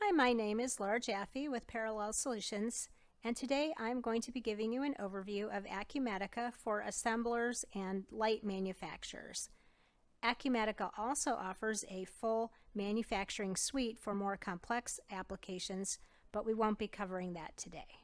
Hi, my name is Laura Jaffe with Parallel Solutions, and today I'm going to be giving you an overview of Acumatica for assemblers and light manufacturers. Acumatica also offers a full manufacturing suite for more complex applications, but we won't be covering that today.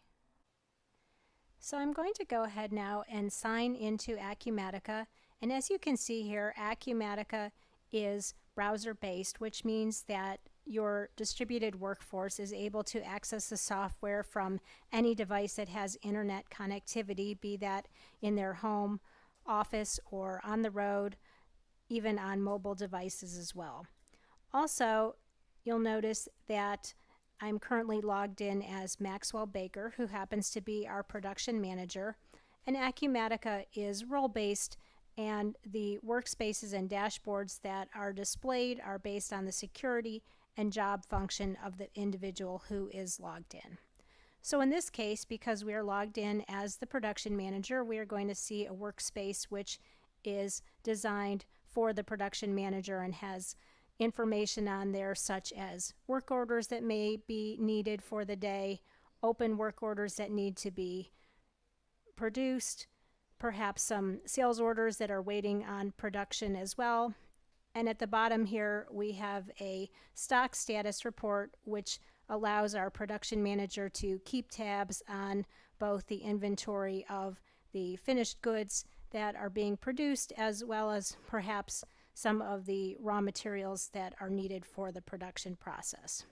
So I'm going to go ahead now and sign into Acumatica, and as you can see here, Acumatica is browser-based, which means that your distributed workforce is able to access the software from any device that has internet connectivity, be that in their home, office, or on the road, even on mobile devices as well. Also, you'll notice that I'm currently logged in as Maxwell Baker, who happens to be our production manager, and Acumatica is role-based, and the workspaces and dashboards that are displayed are based on the security and job function of the individual who is logged in. So in this case, because we are logged in as the production manager, we are going to see a workspace which is designed for the production manager and has information on there such as work orders that may be needed for the day, open work orders that need to be produced, perhaps some sales orders that are waiting on production as well. And at the bottom here, we have a stock status report, which allows our production manager to keep tabs on both the inventory of the finished goods that are being produced, as well as perhaps some of the raw materials that are needed for the production process.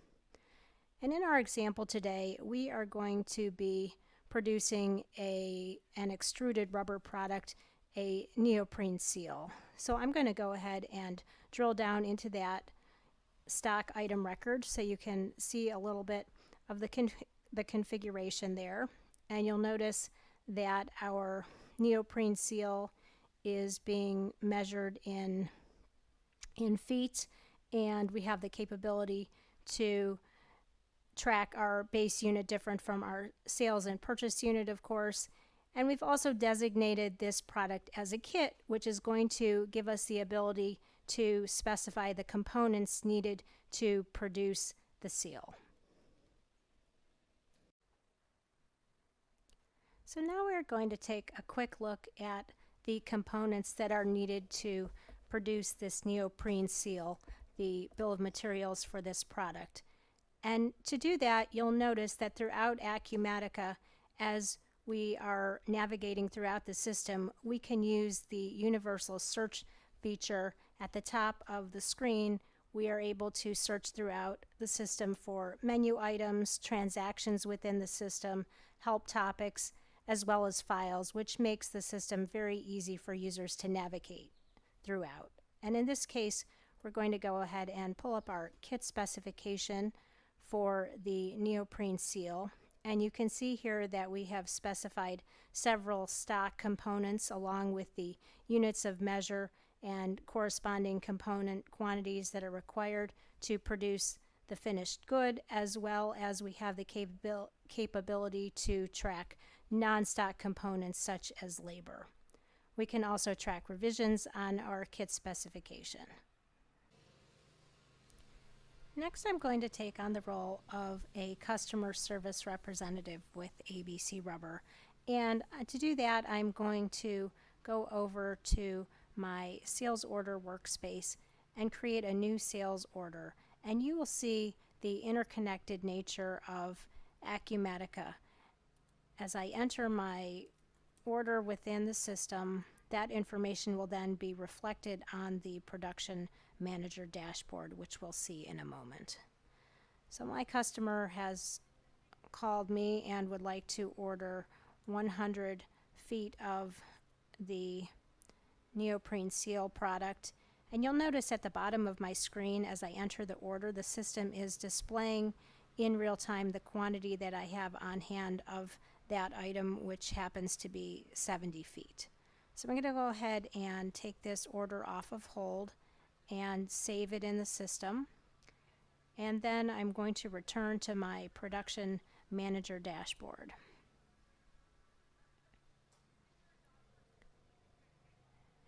And in our example today, we are going to be producing an extruded rubber product, a neoprene seal. So I'm going to go ahead and drill down into that stock item record so you can see a little bit of the configuration there. And you'll notice that our neoprene seal is being measured in feet, and we have the capability to track our base unit different from our sales and purchase unit, of course. And we've also designated this product as a kit, which is going to give us the ability to specify the components needed to produce the seal. So now we're going to take a quick look at the components that are needed to produce this neoprene seal, the bill of materials for this product. And to do that, you'll notice that throughout Acumatica, as we are navigating throughout the system, we can use the universal search feature at the top of the screen. We are able to search throughout the system for menu items, transactions within the system, help topics, as well as files, which makes the system very easy for users to navigate throughout. And in this case, we're going to go ahead and pull up our kit specification for the neoprene seal. And you can see here that we have specified several stock components along with the units of measure and corresponding component quantities that are required to produce the finished good, as well as we have the capability to track non-stock components such as labor. We can also track revisions on our kit specification. Next, I'm going to take on the role of a customer service representative with ABC Rubber. And to do that, I'm going to go over to my sales order workspace and create a new sales order. And you will see the interconnected nature of Acumatica. As I enter my order within the system, that information will then be reflected on the production manager dashboard, which we'll see in a moment. So my customer has called me and would like to order 100 feet of the neoprene seal product. And you'll notice at the bottom of my screen as I enter the order, the system is displaying in real time the quantity that I have on hand of that item, which happens to be 70 feet. So I'm going to go ahead and take this order off of hold and save it in the system. And then I'm going to return to my production manager dashboard.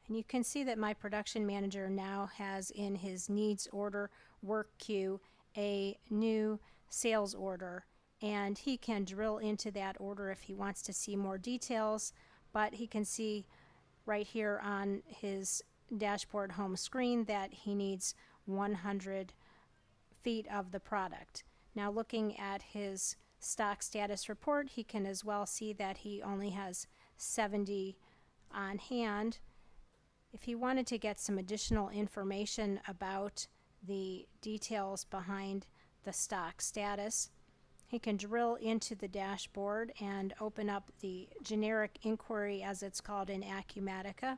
And you can see that my production manager now has in his needs order work queue a new sales order, and he can drill into that order if he wants to see more details, but he can see right here on his dashboard home screen that he needs 100 feet of the product. Now looking at his stock status report, he can as well see that he only has 70 on hand. If he wanted to get some additional information about the details behind the stock status, he can drill into the dashboard and open up the generic inquiry, as it's called in Acumatica.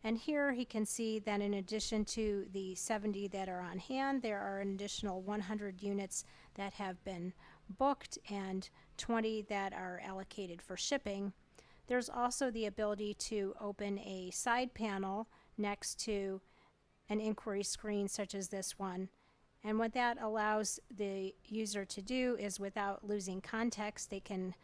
And here he can see that in addition to the 70 that are on hand, there are an additional 100 units that have been booked and 20 that are allocated for shipping. There's also the ability to open a side panel next to an inquiry screen such as this one. And what that allows the user to do is, without losing context, they can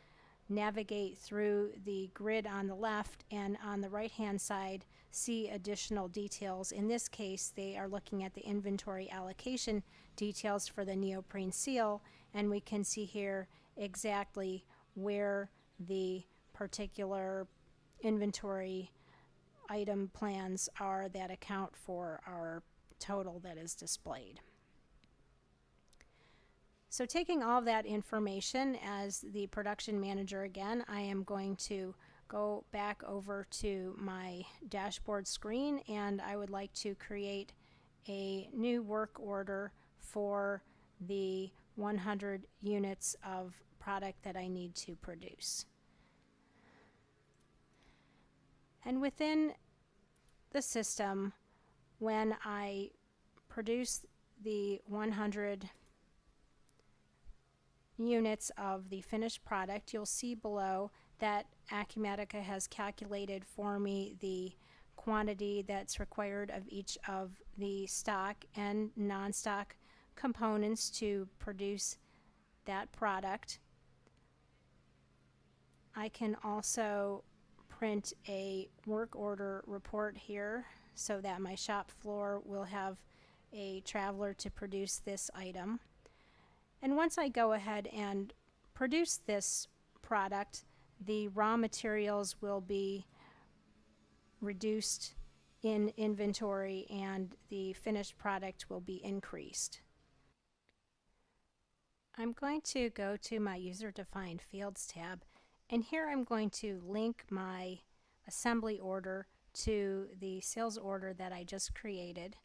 navigate through the grid on the left and on the right hand side see additional details. In this case, they are looking at the inventory allocation details for the neoprene seal, and we can see here exactly where the particular inventory item plans are that account for our total that is displayed. So taking all of that information as the production manager again, I am going to go back over to my dashboard screen, and I would like to create a new work order for the 100 units of product that I need to produce. And within the system, when I produce the 100 units of the finished product, you'll see below that Acumatica has calculated for me the quantity that's required of each of the stock and non-stock components to produce that product. I can also print a work order report here so that my shop floor will have a traveler to produce this item. And once I go ahead and produce this product, the raw materials will be reduced in inventory and the finished product will be increased. I'm going to go to my user-defined fields tab, and here I'm going to link my assembly order to the sales order that I just created.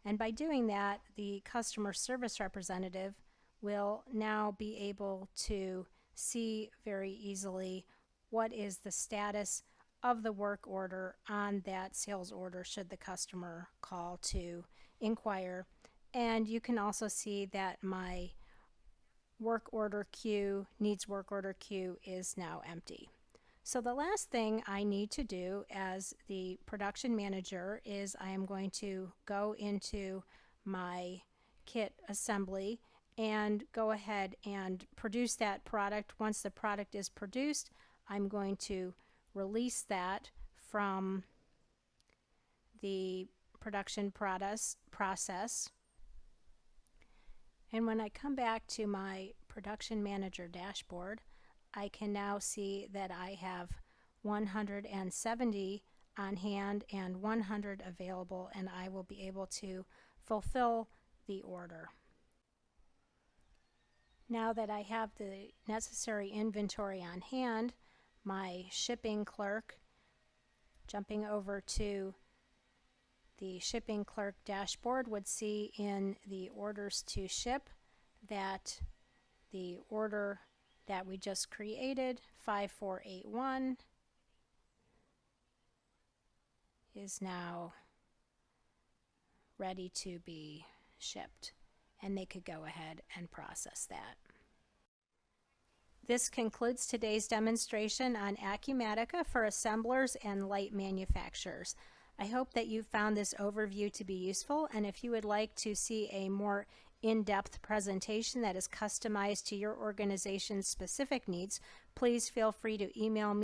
And by doing that, the customer service representative will now be able to see very easily what is the status of the work order on that sales order should the customer call to inquire. And you can also see that my work order queue, needs work order queue, is now empty. So the last thing I need to do as the production manager is I am going to go into my kit assembly and go ahead and produce that product. Once the product is produced, I'm going to release that from the production process. And when I come back to my production manager dashboard, I can now see that I have 170 on hand and 100 available, and I will be able to fulfill the order. Now that I have the necessary inventory on hand, my shipping clerk, jumping over to the shipping clerk dashboard, would see in the orders to ship that the order that we just created, 5481, is now ready to be shipped, and they could go ahead and process that. This concludes today's demonstration on Acumatica for assemblers and light manufacturers. I hope that you found this overview to be useful, and if you would like to see a more in-depth presentation that is customized to your organization's specific needs, please feel free to email me